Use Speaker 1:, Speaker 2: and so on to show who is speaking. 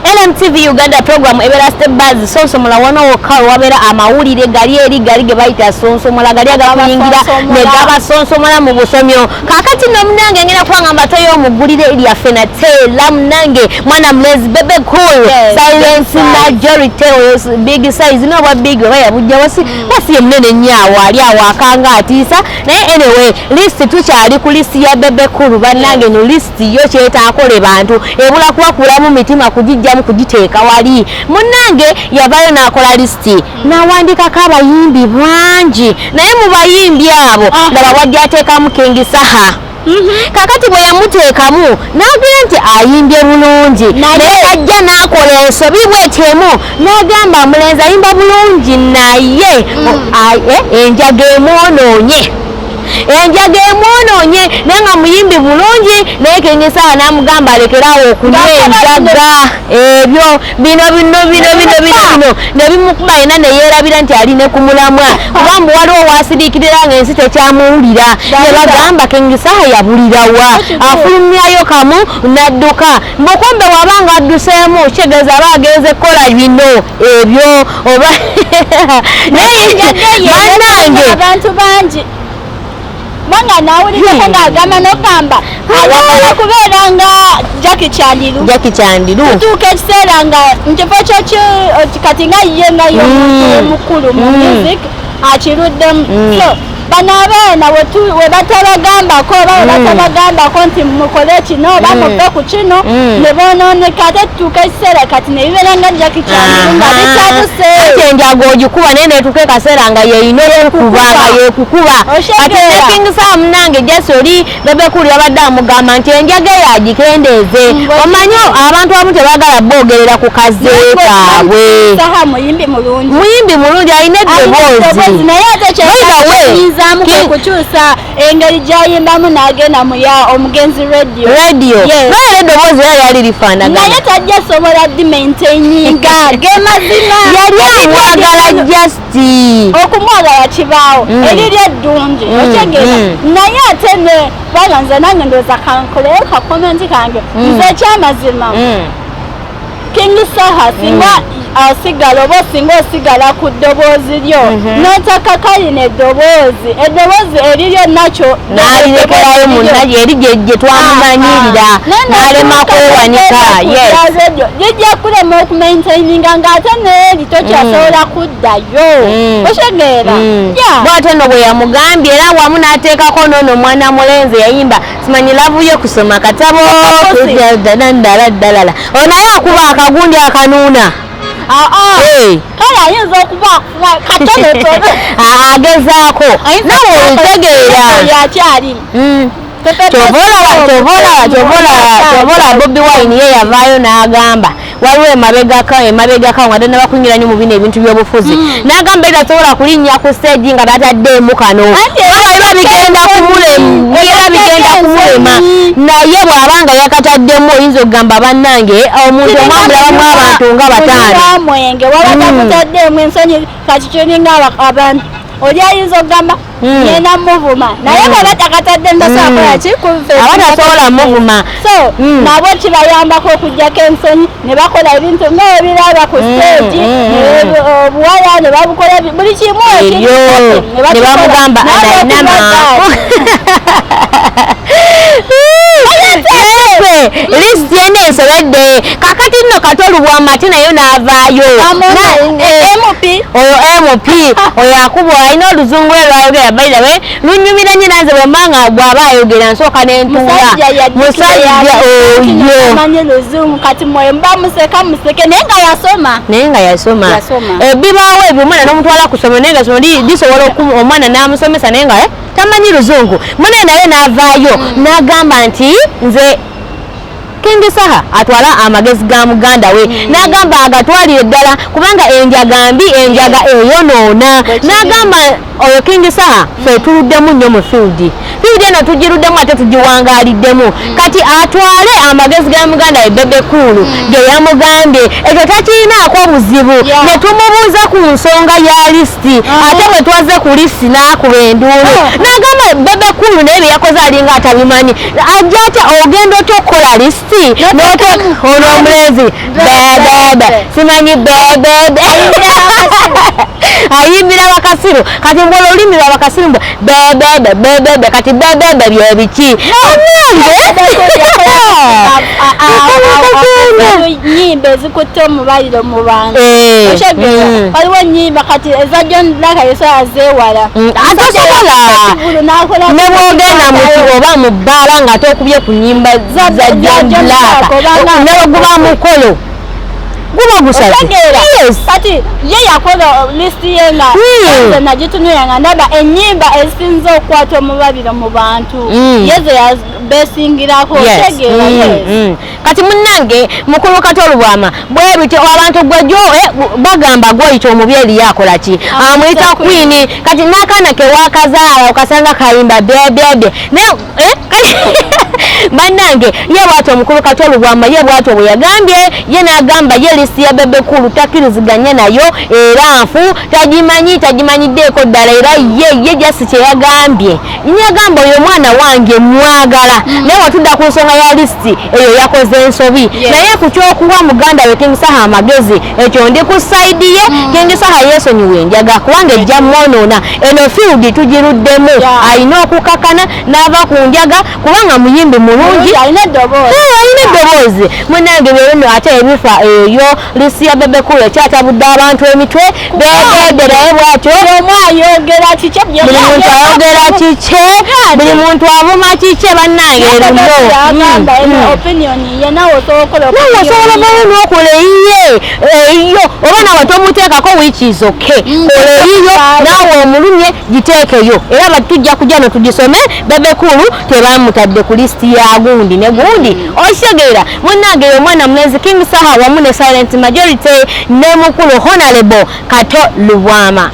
Speaker 1: LMTV Uganda program ebera step by sonsomola wano wokalo wabera amawulire gali eri gali ge bayita sonsomola gali agakuyingira ne gaba sonsomola mu busomyo kakati no munange ngena kwangamba toyo mugulire eri afena tela munange mwana mlezi bebe cool silence majority big size no wa big waya bujja wasi yemnene nyawo ali awakanga atisa naye anyway list tukyali ku list ya bebe cool banange no list yo kyeta akole bantu ebula kuwakula mu mitima kujijjamu kujiteeka wali munange yabayo nakola listi nawandika kabayimbi bangi naye mu bayimbi abo ndaba wajja ateekamu King Saha kakati bwe yamuteekamu n'agira nti ayimbye bulungi naye ajja n'akola ensobi bw'etyemu n'agamba mulenzi ayimba bulungi naye enjaga emwonoonye enjaga emwonoonye naye nga muyimbi bulungi naye King Saha n'amugamba alekerawo okunywa enjaga ebyo bino nebimukuba yena neyeerabira nti aline ku mulamwa kubanga waliwo wasiriikirira ng'ensi tekyamuwulira ne bagamba King Saha yabulirawa afulumyayo kamu n'adduka mbukumbe wabanga adduseemu kitegeeza aba agenze kukola bino ebyo oba bannange
Speaker 2: abantu bangi Manga nawulira ng'agamba n'okamba ayagala kubeera nga Jackie Chandiru tutuuka ekiseera nga nkifo kyo kati nga ye nga y'omukulu mu music akiruddemu so bano abaana we batabagambako oba we batabagambako nti mukole kino oba muve ku kino ne boonooneka ate tutuuka ekiseera kati ne bibeera nga Jackie Chandiru nga bitabuse
Speaker 1: ate enjaga ogikuba naye netuuka ekaseera nga yeeyina okukuba nga yeekukuba ate ne King Saha munange jasi oli bebe kuli abadde amugamba nti enjaga eyo agikendeeze omanyi abantu abamu tebaagala boogerera ku kaze kaabwe
Speaker 2: Saha muyimbi
Speaker 1: mulungi alina eddoboozi
Speaker 2: naye ate kyeyinzaamu kukyusa engeri gy'ayimbamu n'agenda mu ya Omugenzi radio
Speaker 1: naye eddoboozi era lyali lifaanagana
Speaker 2: naye tajja sobola dimaintaininga gemazima
Speaker 1: yali amwagala justi
Speaker 2: okumwagala kibaawo eriri eddungi otegeera naye ate ne balanze nange ndowooza kankoleyo kakomenti kange nze ekyamazima King Saha singa asigala oba singa osigala ku ddoboozi lyo n'otakakayina eddoboozi eriryo nakyo
Speaker 1: n'alirekerayo munnaye eri gye twamumanyirira n'alema kwewanika
Speaker 2: lijja kulema okumaintaininga ng'ate neeri tokyasobola kuddayo otegeera
Speaker 1: bw'ate nno bwe yamugambye era wamu n'ateekako noono omwana mulenzi yayimba simanyi lavuye kusoma katabo ddalala onaye akuba akagundi akanuuna
Speaker 2: kale ayinza okuba katonotono
Speaker 1: agezaako nawe olitegeera
Speaker 2: yakyali
Speaker 1: kyobola Bobi Wine ye yavaayo n'agamba waliwo emabegako nga tannaba kunyira nnyo mu bino ebintu by'obufuzi n'agamba era tasobola kulinnya ku stage nga tataddeemu kano era bigenda kumulema naye bw'abanga yakataddemu oyinza okugamba bannange omuntu omwamulabamu abantu nga bataano
Speaker 2: mwenge wabadde mutaddeemu ensonyi kakikyoninga abantu oli ayinza okugamba yena muvuma naye baba takatadde ndasakola ki
Speaker 1: abatasobola muvuma
Speaker 2: so nabo kibayambako okujjako ensonyi ne bakola ebintu ng'ebiraba ku stage obuwala ne babukola buli kimu
Speaker 1: ne bamugamba adainama list yene esobedde kakati nno katolubwama ate nayo n'avaayo MP oyo akubwa alina oluzungu lwe lwayogera bairawe lunyumira nnyo nanze bwembanga bw'aba ayogera nsooka n'entuula musajja oyo
Speaker 2: amanye luzungu kati mwemba museke naye nga yasoma
Speaker 1: bibaawo ebyo omwana n'omutwala kusoma naye nga somo lisobola omwana n'amusomesa naye nga tamanyi luzungu munne naye n'avaayo n'agamba nti nze King Saha atwala amagezi ga muganda we n'agamba agatwalire ddala kubanga enjaga mbi enjaga eyonoona n'agamba oyo King Saha ffe tuluddemu nnyo mu field eno tugiruddemu ate tugiwangaaliddemu kati atwale amagezi ga muganda we Bebe Cool ge yamugambye ekyo takirinaako buzibu ne tumubuuza ku nsonga ya listi ate bwe twaze ku listi n'akuba enduulu n'agamba Bebe Cool naye bye yakoze alinga atabimanyi ajja atya ogenda otya okukola listi ono omulenzi bebe simanyi bebe ayimbira bakasiru kati mbolo olimi lwa bakasiru bebe kati bebe byebiki
Speaker 2: nyimbe zikutte omubaliro mu bantu waliwo nyimba kati eza John Black yeso azeewala
Speaker 1: atasobola ne bwogenda mu kiboba mu bbaala nga tokubye ku nyimba za John Black ne baguba mukolo guba gusaze
Speaker 2: kati ye yakola list ye nga nagitunula nga ndaba ennyimba ezisinza okukwata omubabiro mu bantu yeze yabesingirako tegeera
Speaker 1: kati munnange mukulu Katolubwama bwe bityo abantu gwejo bagamba gwoyita omubi eri yakola ki amuyita Queen kati n'akaana ke wakazaala okasanga kayimba bebe bannange ye bwatyo omukulu Katolubwama ye bwatyo bwe yagambye ye n'agamba ye lisi ya bebe kulu takiriziganye nayo era nfu tagimanyiddeeko ddala era ye jasi kye yagambye nyagamba oyo mwana wange mwagala naye watudda ku nsonga ya lisiti eyo yakoze ensobi naye ku kyokuwa muganda we King Saha amagezi ekyo ndi ku sayidi ye King Saha yeesonyiwe enjaga kubanga ejja mwonoona eno field tugiruddemu alina okukakana n'ava ku njaga kubanga muyimbi mulungi
Speaker 2: alina
Speaker 1: eddoboozi munnange byeruno ate ebifa eyo lisi ya bebe kulu ekyatabudde abantu emitwe bebe naye bwatyo
Speaker 2: omu ayogera kike
Speaker 1: buli muntu ayogera kike buli muntu avuma kike bannange eruno
Speaker 2: opinion ye nawe osobola
Speaker 1: n'okola eyiyo oba nawe tomuteekako wiikiizo ke kola eyiyo naawe omulumye giteekeyo era batujja kujja notugisome bebe kulu tebamutadde ku lisiti ya gundi ne gundi okitegeera munnange eyo omwana mulenzi King Saha wamu ne Silent Majority ne mukulu Honorable Katolubwama.